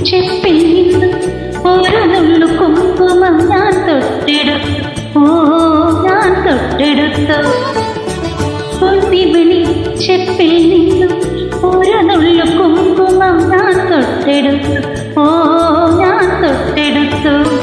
ചെപ്പിൽ നിന്നും ഒരു നുള്ളു കുങ്കുമം ഞാൻ തൊട്ടെടുത്തു. ഓ ഞാൻ തൊട്ടെടുത്തു. പൊന്നിമണി ചെപ്പിൽ നിന്നും ഒരു നുള്ളു കുങ്കുമം ഞാൻ തൊട്ടെടുത്തു. ഓ ഞാൻ തൊട്ടെടുത്തു.